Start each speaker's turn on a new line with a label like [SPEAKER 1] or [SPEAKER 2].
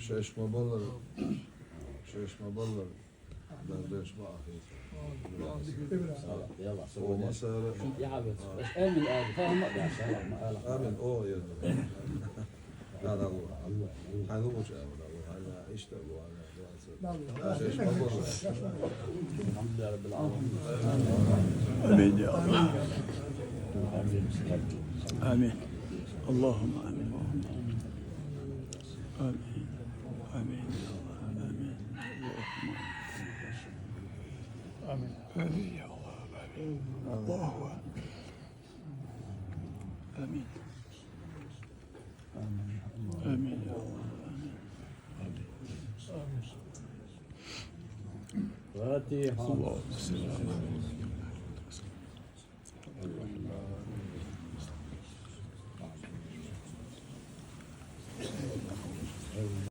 [SPEAKER 1] ششم بالله ششم بالله دردش ما أخي
[SPEAKER 2] يلا
[SPEAKER 1] وما سار
[SPEAKER 2] يا حبيبي بس آمن فاهم ما بيعرفش
[SPEAKER 1] آمن يا هذا هو هذا هو شامل هذا اشتغلوا هذا ششم بالله
[SPEAKER 2] الحمد لله رب العالمين
[SPEAKER 3] آمين يا الله آمين اللهم آمين آمين آمين يا الله آمين اللهم آمين يا الله آمين الله آمين آمين يا الله
[SPEAKER 2] فاتحة
[SPEAKER 3] اللهم صل على